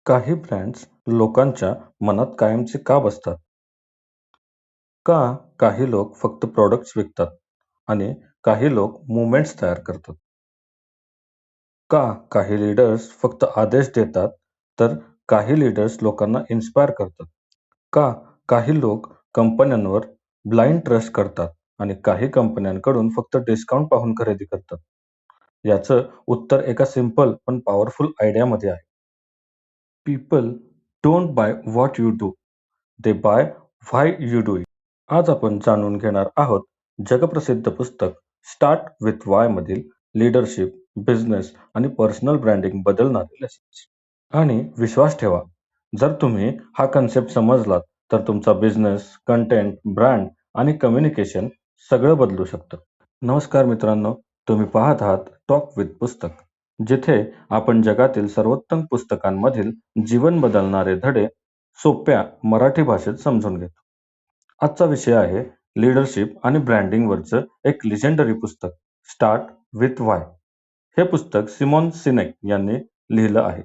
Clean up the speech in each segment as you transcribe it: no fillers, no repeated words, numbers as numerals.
काही ब्रँड्स लोकांच्या मनात कायमचे का बसतात? का काही लोक फक्त प्रॉडक्ट्स विकतात आणि काही लोक मुव्हमेंट्स तयार करतात? का काही लीडर्स फक्त आदेश देतात, तर काही लीडर्स लोकांना इन्स्पायर करतात? का काही लोक कंपन्यांवर ब्लाइंड ट्रस्ट करतात आणि काही कंपन्यांकडून फक्त डिस्काउंट पाहून खरेदी करतात? याचं उत्तर एका सिंपल पण पॉवरफुल आयडियामध्ये आहे. People don't buy what you do, they buy why you do it. आज आपण जाणून घेणार आहोत जगप्रसिद्ध पुस्तक स्टार्ट विथ वाय मधील लीडरशिप, बिझनेस आणि पर्सनल ब्रँडिंग बदलणारे लेसन्स. आणि विश्वास ठेवा, जर तुम्ही हा कन्सेप्ट समजलात तर तुमचा बिझनेस, कंटेंट, ब्रँड आणि कम्युनिकेशन सगळं बदलू शकतं. नमस्कार मित्रांनो, तुम्ही पाहत आहात टॉक विथ पुस्तक, जिथे आपण जगातील सर्वोत्तम पुस्तकांमधील जीवन बदलणारे धडे सोप्या मराठी भाषेत समजून घेतो. आजचा विषय आहे लीडरशिप आणि ब्रँडिंगवरचं एक लिजेंडरी पुस्तक स्टार्ट विथ वाय. हे पुस्तक सिमॉन सिनेक यांनी लिहिलं आहे.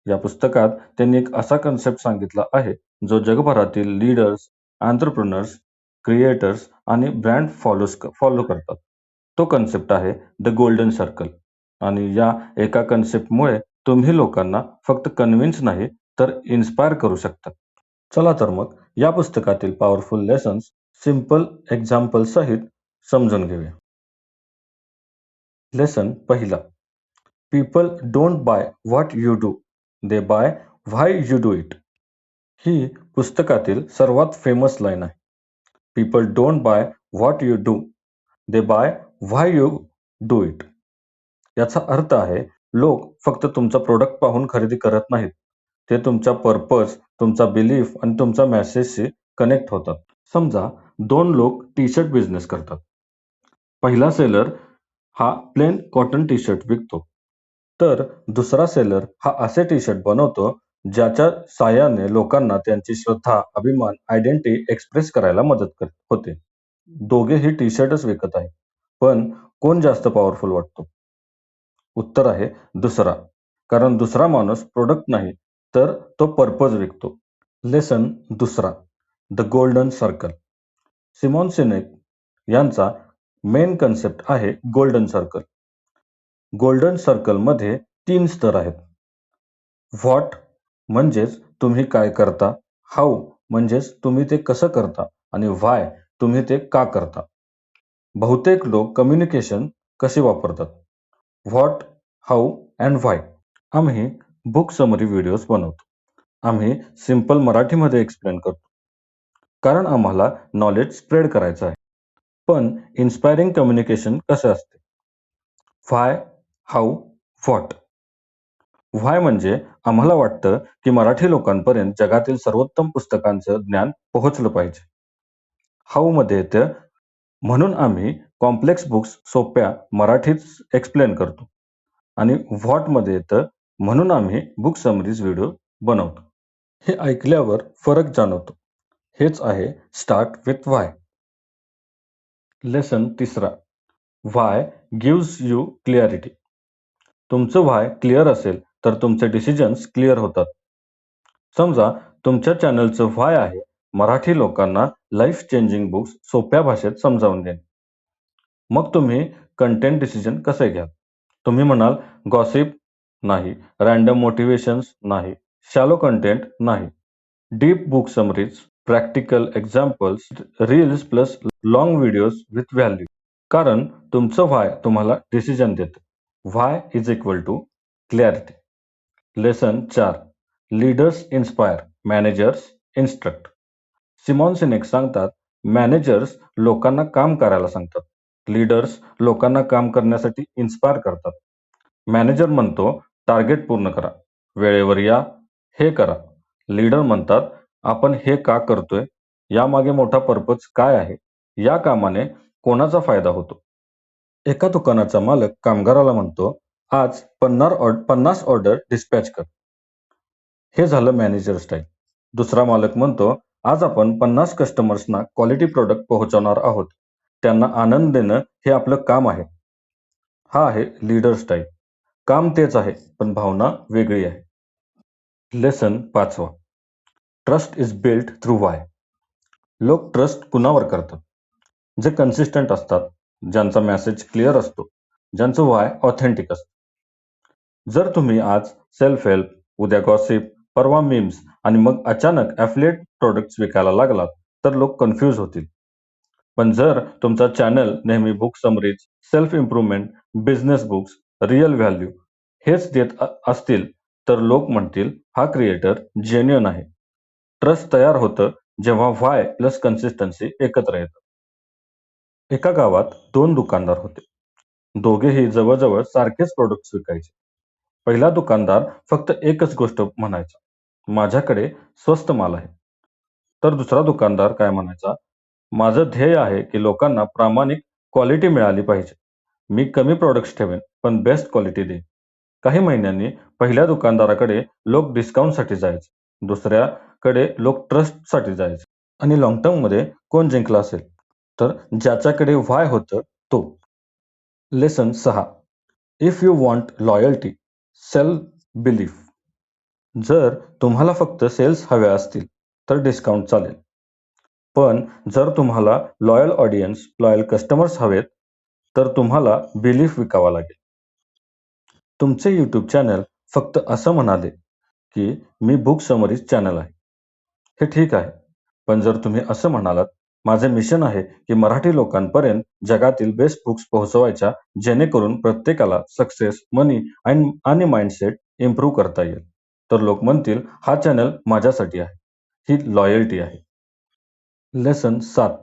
या पुस्तकात त्यांनी एक असा कन्सेप्ट सांगितला आहे जो जगभरातील लीडर्स, एंटरप्रेन्योर्स, क्रिएटर्स आणि ब्रँड फॉलो करतात. तो कन्सेप्ट आहे द गोल्डन सर्कल. आणि या एका कन्सेप्टमुळे तुम्ही लोकांना फक्त कन्व्हिन्स नाही तर इन्स्पायर करू शकता. चला तर मग या पुस्तकातील पॉवरफुल लेसन्स सिंपल एक्झाम्पल सहित समजून घेऊया. लेसन पहिला, people don't buy what you do, they buy why you do it. ही पुस्तकातील सर्वात फेमस लाईन आहे. People don't buy what you do, they buy why you do it. याचा अर्थ आहे, लोक फक्त तुमचा प्रोडक्ट पाहून खरेदी करत नाहीत, ते तुमच्या पर्पज, तुमचा बिलीफ आणि तुमचा मेसेजशी कनेक्ट होतात. समजा दोन लोक टी शर्ट बिझनेस करतात. पहिला सेलर हा प्लेन कॉटन टी शर्ट विकतो, तर दुसरा सेलर हा असे टी शर्ट बनवतो ज्याच्या साहाय्याने लोकांना त्यांची श्रद्धा, अभिमान, आयडेंटिटी एक्सप्रेस करायला मदत होते. दोघेही टी शर्टच विकत आहे, पण कोण जास्त पॉवरफुल वाटतो? उत्तर आहे दुसरा, कारण दुसरा माणूस प्रोडक्ट नाही तर तो पर्पज विकतो. लेसन दुसरा, द गोल्डन सर्कल. सिमॉन सिनेक यांचा मेन कन्सेप्ट आहे गोल्डन सर्कल. गोल्डन सर्कलमध्ये 3 स्तर आहेत. व्हॉट म्हणजेच तुम्ही काय करता, हाऊ म्हणजेच तुम्ही ते कसं करता आणि व्हाय तुम्ही ते का करता. बहुतेक लोक कम्युनिकेशन कसे वापरतात? व्हॉट, हाऊ अँड व्हाय. आम्ही बुक समरी व्हिडिओज बनवतो. आम्ही सिंपल मराठीमध्ये एक्सप्लेन करतो, कारण आम्हाला नॉलेज स्प्रेड करायचं आहे. पण इन्स्पायरिंग कम्युनिकेशन कसं असते? व्हाय, हाऊ, व्हॉट. व्हाय म्हणजे आम्हाला वाटतं की मराठी लोकांपर्यंत जगातील सर्वोत्तम पुस्तकांचं ज्ञान पोहोचलं पाहिजे. हाऊ मध्ये येतं, म्हणून आम्ही कॉम्प्लेक्स बुक्स सोप्या मराठीत एक्सप्लेन करतो. आणि व्हॉट मध्ये येतं, म्हणून आम्ही बुक समरीज व्हिडिओ बनवतो. हे ऐकल्यावर फरक जाणवतो. हेच आहे स्टार्ट विथ व्हाय. लेसन तिसरा, व्हाय गिव्स यू क्लिअरिटी. तुमचं व्हाय क्लिअर असेल तर तुमचे डिसिजन्स क्लिअर होतात. समजा तुमच्या चॅनलचं व्हाय आहे मराठी लोकांना लाईफ चेंजिंग बुक्स सोप्या भाषेत समजावून देणे. मग तुम्ही कंटेंट डिसिजन कसे घ्याल? तुम्ही म्हणाल गॉसिप नाही, रँडम मोटिवेशन्स नाही, शॅलो कंटेंट नाही, deep book summaries, practical examples, reels plus long videos with value. कारण तुमचं व्हाय तुम्हाला डिसिजन देतं. Why is equal to clarity. Lesson 4, leaders inspire, managers instruct. Simon Sinek सांगतात, मॅनेजर्स लोकांना काम करायला सांगतात, लीडर्स लोकांना काम करण्यासाठी इन्स्पायर करतात. मॅनेजर म्हणतो टार्गेट पूर्ण करा, वेळेवर या, हे करा. लीडर म्हणतात आपण हे का करतोय, यामागे मोठा पर्पज काय आहे, या कामाने कोणाचा फायदा होतो. एका दुकानाचा मालक कामगाराला म्हणतो आज 50 ऑर्डर डिस्पॅच कर. हे झालं मॅनेजर स्टाईल. दुसरा मालक म्हणतो आज आपण 50 कस्टमर्सना क्वालिटी प्रोडक्ट पोहोचवणार आहोत, त्यांना आनंद देणं हे आपलं काम आहे. हा आहे लीडर स्टाईल. काम तेच आहे पण भावना वेगळी आहे. लेसन 5वा. Trust is built through why. लोक ट्रस्ट कुणावर करतात? जे कन्सिस्टंट असतात, ज्यांचा मेसेज क्लिअर असतो, ज्यांचं वाय ऑथेंटिक असतं. जर तुम्ही आज सेल्फ हेल्प, उद्या गॉसिप, परवा मीम्स आणि मग अचानक ॲफिलिएट प्रोडक्ट्स विकायला लागलात, तर लोक कन्फ्यूज होतील. पण जर तुमचा चॅनल नेहमी book summaries, self improvement, business books, real value हेच देत असतील, तर लोक म्हणतील हा क्रिएटर जेन्युइन आहे. ट्रस्ट तयार होतं जेव्हा व्हाय प्लस कन्सिस्टन्सी एकत्र येतं. एका गावात 2 दुकानदार होते. दोघेही जवळ-जवळ सारखेच प्रोडक्ट्स विकायचे. पहिला दुकानदार फक्त एकच गोष्ट म्हणायचा, माझ्याकडे स्वस्त माल आहे. तर दुसरा दुकानदार काय म्हणायचा, माझं ध्येय आहे की लोकांना प्रामाणिक क्वालिटी मिळाली पाहिजे. मी कमी प्रॉडक्ट्स ठेवेन, पण बेस्ट क्वालिटी देईन. काही महिन्यांनी पहिल्या दुकानदाराकडे लोक डिस्काउंटसाठी जायचे. दुसऱ्याकडे लोक ट्रस्टसाठी जायचे. आणि लाँग टर्ममध्ये कोण जिंकला असेल? तर ज्याच्याकडे व्हाय होतं तो. Lesson 6. If you want loyalty, self belief. जर तुम्हाला फक्त सेल्स हव्या असतील तर डिस्काउंट चालेल. पण जर तुम्हाला लॉयल ऑडियन्स, लॉयल कस्टमर्स हवेत, तर तुम्हाला बिलीफ विकावा लागेल. तुमचे यूट्यूब चॅनल फक्त असं म्हणाले की मी बुक समरीज चॅनल आहे. हे ठीक आहे. पण जर तुम्ही असं म्हणालात, माझे मिशन आहे की मराठी लोकांपर्यंत जगातील बेस्ट बुक्स पोहोचवायच्या, जेणेकरून प्रत्येकाला सक्सेस, मनी आणि माइंडसेट इम्प्रूव्ह करता येईल, तर लोक म्हणतील हा चॅनल माझ्यासाठी आहे. ही लॉयल्टी आहे. Lesson 7.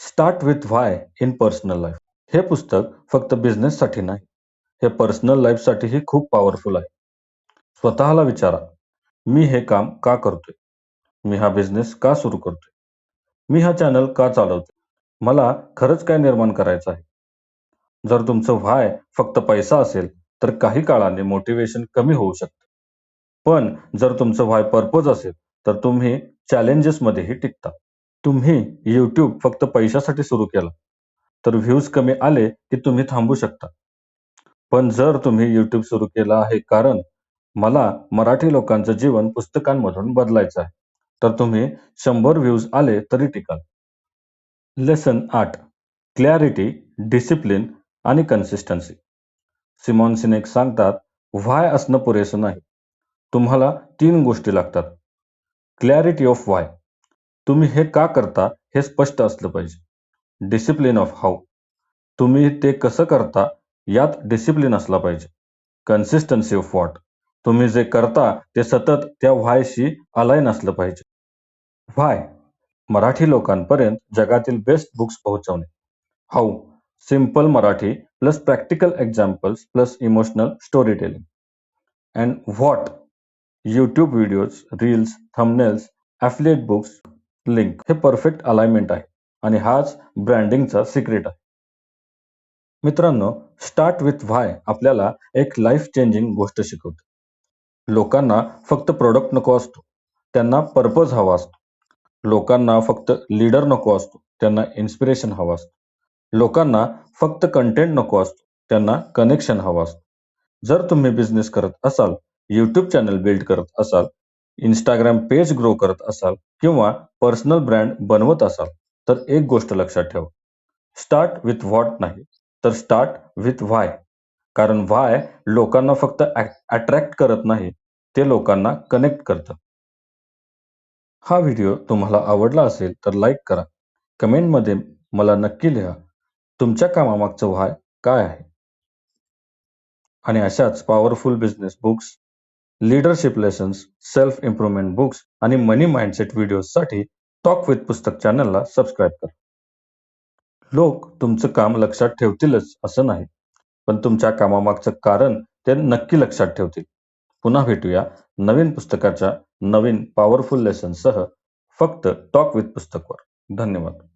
Start with why in personal life. हे पुस्तक फक्त बिझनेससाठी नाही, हे पर्सनल लाईफसाठीही खूप पॉवरफुल आहे. स्वतःला विचारा, मी हे काम का करतोय? मी हा बिझनेस का सुरू करतोय? मी हा चॅनल का चालवतोय? मला खरंच काय निर्माण करायचं आहे? जर तुमचं व्हाय फक्त पैसा असेल, तर काही काळाने मोटिवेशन कमी होऊ शकतं. पण जर तुमचं व्हाय पर्पज असेल, तर तुम्ही चॅलेंजेसमध्येही टिकता. तुम्ही YouTube फक्त पैशासाठी सुरू केलं, तर व्ह्यूज कमी आले की तुम्ही थांबू शकता. पण जर तुम्ही YouTube सुरू केलं आहे कारण मला मराठी लोकांचं जीवन पुस्तकांमधून बदलायचं आहे, तर तुम्ही 100 व्ह्यूज आले तरी टिकाल. लेसन 8. क्लॅरिटी, डिसिप्लिन आणि कन्सिस्टन्सी. सिमॉन सिनेक सांगतात, व्हाय असणं पुरेसं नाही. तुम्हाला 3 गोष्टी लागतात. क्लॅरिटी ऑफ व्हाय. तुम्ही हे का करता हे स्पष्ट असलं पाहिजे. Discipline of how. तुम्ही ते कसं करता यात डिसिप्लिन असला पाहिजे. Consistency of what. तुम्ही जे करता ते सतत त्या व्हायशी अलाईन असलं पाहिजे. व्हाय मराठी लोकांपर्यंत जगातील बेस्ट बुक्स पोहोचवणे. How simple Marathi plus practical examples plus emotional story telling. And what YouTube videos, reels, thumbnails, affiliate books, link. हे परफेक्ट अलाइनमेंट आहे आणि हाच ब्रँडिंगचा सिक्रेट आहे. मित्रांनो, स्टार्ट विथ व्हाय आपल्याला एक लाईफ चेंजिंग गोष्ट शिकवते. लोकांना फक्त प्रोडक्ट नको असतो, त्यांना पर्पज हवा असतो. लोकांना फक्त लीडर नको असतो, त्यांना इन्स्पिरेशन हवं असतं. लोकांना फक्त कंटेंट नको असतो, त्यांना कनेक्शन हवं असतं. जर तुम्ही बिझनेस करत असाल, यूट्यूब चॅनल बिल्ड करत असाल, इंस्टाग्राम पेज ग्रो करत असाल किंवा पर्सनल ब्रँड बनवत असाल, तर एक गोष्ट लक्षात ठेवा. स्टार्ट विथ व्हॉट नाही, तर स्टार्ट विथ व्हाय. कारण व्हाय लोकांना फक्त अट्रॅक्ट करत नाही, ते लोकांना कनेक्ट करतं. हा व्हिडिओ तुम्हाला आवडला असेल तर लाईक करा. कमेंटमध्ये मला नक्की लिहा, तुमच्या कामामागचं व्हाय काय आहे? आणि अशाच powerful business books, leadership lessons, self improvement books आणि मनी माइंडसेट व्हिडिओजसाठी टॉक विथ पुस्तक चॅनलला सबस्क्राईब करा. लोक तुमचं काम लक्षात ठेवतीलच असं नाही, पण तुमच्या कामामागचं कारण ते नक्की लक्षात ठेवतील. पुन्हा भेटूया नवीन पुस्तकाच्या नवीन पॉवरफुल लेसन्ससह, फक्त टॉक विथ पुस्तकवर. धन्यवाद.